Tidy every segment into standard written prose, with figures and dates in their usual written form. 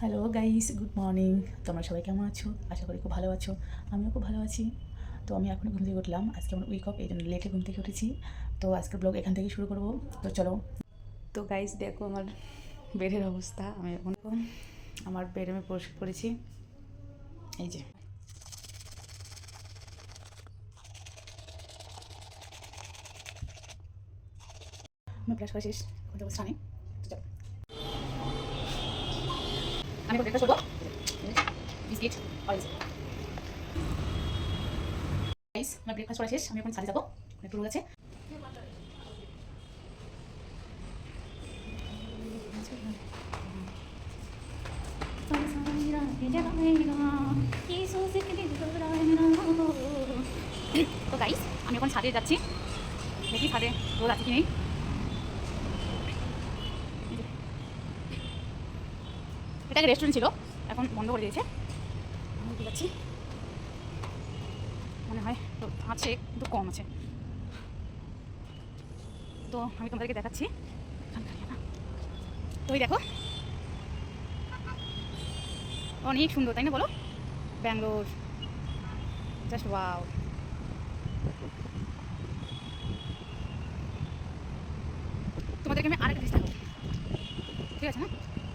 Hello guys, good morning. তোমরা সবাই কেমন আছো? আশা করি খুব ভালো আছো। আমিও খুব ভালো আছি। তো আমি এখনই ঘুম থেকে উঠলাম। আজকে আমার উইক অফ, এই জন্য লেটে ঘুম থেকে উঠেছি। তো আজকের ব্লগ এখান থেকে শুরু করবো। তো চলো। তো গাইস দেখো আমার বেডের অবস্থা। আমি এখন আমার বেডে আমি পড়েছি। এই যে আমি ব্রাশ করা শেষ, এখন যাবো স্নানে। তো চলো, আমি এখন ব্রেকফাস্ট করবো। Biscuit orange. গাইস আমার ব্রেকফাস্ট করা শেষ, আমি এখন ছাদে যাবো, একটু রোদ আছে। তো গাইস আমি এখন ছাদে যাচ্ছি, দেখি ছাদে রোদ আছে কি নেই। এটা একটা রেস্টুরেন্ট ছিল, এখন বন্ধ করে দিয়েছে। আমি ঠিক যাচ্ছি, মনে হয় তো আছে কিন্তু কম আছে। তো আমি তোমাদেরকে দেখাচ্ছি। তো ওই দেখো, অনেক সুন্দর তাই না বলো? Bangalore, just wow. তোমাদেরকে আমি আরেকটা জিনিস দেখাবো, ঠিক আছে না?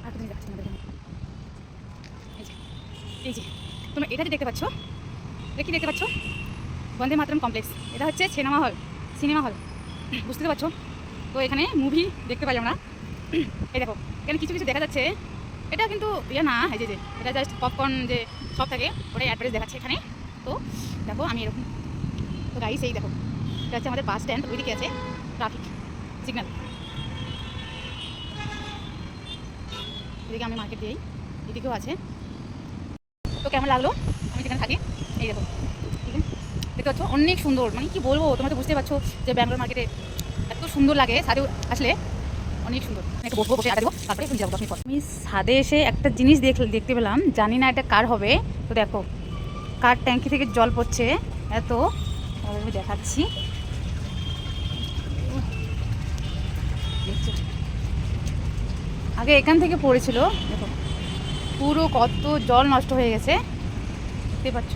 আরেকটা জিনিস দেখাচ্ছি তোমাদেরকে। এই যে এই যে তোমরা এটা যে দেখতে পাচ্ছ, এটা কি দেখতে পাচ্ছ? বন্দে মাতরম কমপ্লেক্স। এটা হচ্ছে সিনেমা হল, বুঝতে তো পারছো? তো এখানে মুভি দেখতে পাই আমরা। এই দেখো এখানে কিছু কিছু দেখা যাচ্ছে। এটা কিন্তু ইয়ে না, এই যে এটা জাস্ট পপকর্ন যে সব থাকে, ওটাই অ্যাডভার্টাইজ দেখাচ্ছে এখানে। তো দেখো আমি এরকম। তো গাইস এই দেখো, এটা হচ্ছে আমাদের বাস স্ট্যান্ড, ওইদিকে আছে ট্রাফিক সিগন্যাল। এদিকে আমি মার্কেট দিয়েই, এদিকেও আছে। তো কেমন লাগলো আমি যেখানে থাকি? এই দেখো, ঠিক আছে দেখতে পাচ্ছ, অনেক সুন্দর। মানে কি বলবো, তোমরা তো বুঝতে পারছো যে ব্যাঙ্গালোর মার্কেটে এত সুন্দর লাগে। ছাদে আসলে অনেক সুন্দর। একটু বসবো, বসে আড্ডা দেবো, তারপরে তুমি যাবো 10 মিনিট পর। আমি ছাদে এসে একটা জিনিস দেখতে পেলাম, জানি না এটা কার হবে। তো দেখো কার ট্যাঙ্কি থেকে জল পড়ছে এত, আমি দেখাচ্ছি। আগে এখান থেকে পড়েছিল, দেখো পুরো কত জল নষ্ট হয়ে গেছে, দেখতে পাচ্ছ।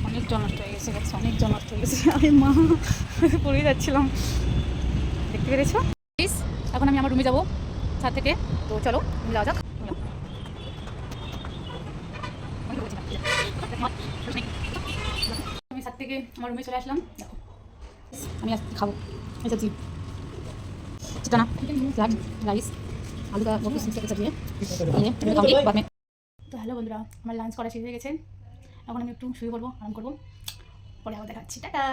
অনেক জল নষ্ট হয়ে গেছে, অনেক জল নষ্ট হয়ে গেছে। আমি মা পড়ে যাচ্ছিলাম, দেখতে পেরেছো? প্লিজ এখন আমি আমার রুমে যাবো ছাদ থেকে। তো চলো রুমে যাওয়া যাক। আমি ছাদ থেকে আমার রুমে চলে আসলাম। দেখো আমি আজ খাবো এই সবজি, চিটানা রাইস, আলু का वो किस्म से सब्जी है ये बाद में। তো হ্যালো বন্ধুরা, আমার লাঞ্চ করা শেষ হয়ে গেছে। এখন আমি একটু শুয়ে পড়বো, আরাম করবো, পরে আবার দেখাচ্ছি। টাটা।